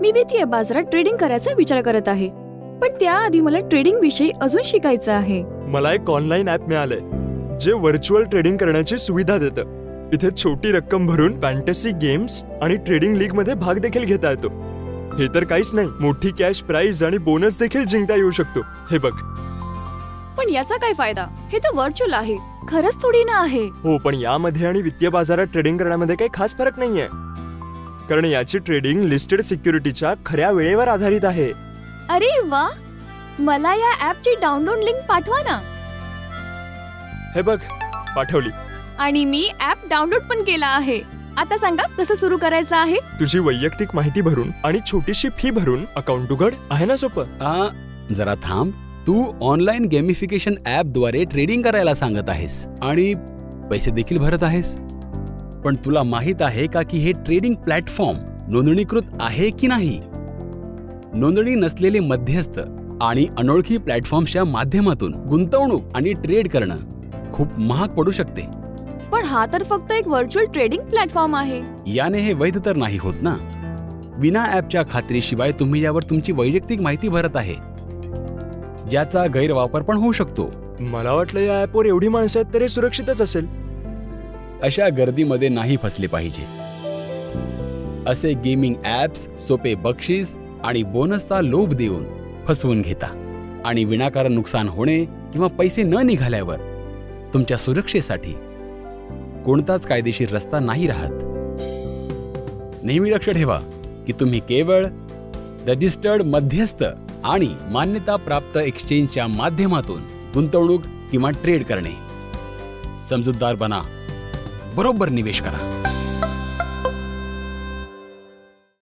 मी वित्तीय बाजारात ट्रेडिंग करायचा विचार करत आहे, पण त्याआधी मला ट्रेडिंग विषयी अजून शिकायचं आहे. मला एक ऑनलाईन ॲप मिळालंय जे व्हर्च्युअल ट्रेडिंग करण्याची सुविधा देतं. इथे छोटी रक्कम भरून फॅन्टसी गेम्स आणि ट्रेडिंग लीग मध्ये भाग देखील घेता येतो. हे तर काहीच नाही, मोठी कॅश प्राइज आणि बोनस देखील जिंकता येऊ शकतो. हे बघ. पण याचा काय फायदा? हे तर व्हर्च्युअल आहे, खरंच थोडी ना आहे. हो, पण यामध्ये आणि वित्तीय बाजारात ट्रेडिंग करण्यामध्ये काही खास फरक नाहीये, कारण याची ट्रेडिंग लिस्टेड सिक्युरिटीच्या खऱ्या वेळेवर आधारित आहे. अरे वा, मला या ॲपची डाउनलोड लिंक पाठवा ना. हे बघ, पाठवली. आणि मी ॲप डाउनलोड पण केला आहे. आता सांगा कसं सुरू करायचं आहे? तुझी वैयक्तिक माहिती भरून आणि छोटीशी फी भरून अकाउंट उघड. आहे ना सोपं? जरा थांब. तू ऑनलाईन गेमिफिकेशन ॲप द्वारे ट्रेडिंग करायला सांगत आहेस आणि पैसे देखील भरत आहेस. पण तुला माहित आहे का की हे ट्रेडिंग प्लॅटफॉर्म नोंदणीकृत आहे की नाही? नोंदणी नसलेले मध्यस्थ आणि अनोळखी प्लॅटफॉर्मच्या माध्यमातून गुंतवणूक आणि ट्रेड करणं खूप महाग पडू शकते. पण हा तर फक्त एक व्हर्च्युअल ट्रेडिंग प्लॅटफॉर्म आहे. याने हे वैध तर नाही होत ना. विना ॲपच्या खात्रीशिवाय तुम्ही यावर तुमची वैयक्तिक माहिती भरत आहे, ज्याचा गैरवापर पण होऊ शकतो. मला वाटलं या ॲपवर एवढी माणसं आहेत तर हे सुरक्षितच असेल. अशा गर्दीमध्ये नाही फसले पाहिजे. असे गेमिंग ॲप्स सोपे बक्षीस आणि बोनसचा लोभ देऊन फसवून घेता आणि विनाकारण नुकसान होणे किंवा पैसे न निघाल्यावर तुमच्या सुरक्षेसाठी कोणताच कायदेशीर रस्ता नाही राहत. नेहमी लक्ष ठेवा की तुम्ही केवळ रजिस्टर्ड मध्यस्थ आणि मान्यता प्राप्त एक्सचेंजच्या माध्यमातून गुंतवणूक किंवा ट्रेड करणे. समजूतदार बना, बरोबर निवेश करा.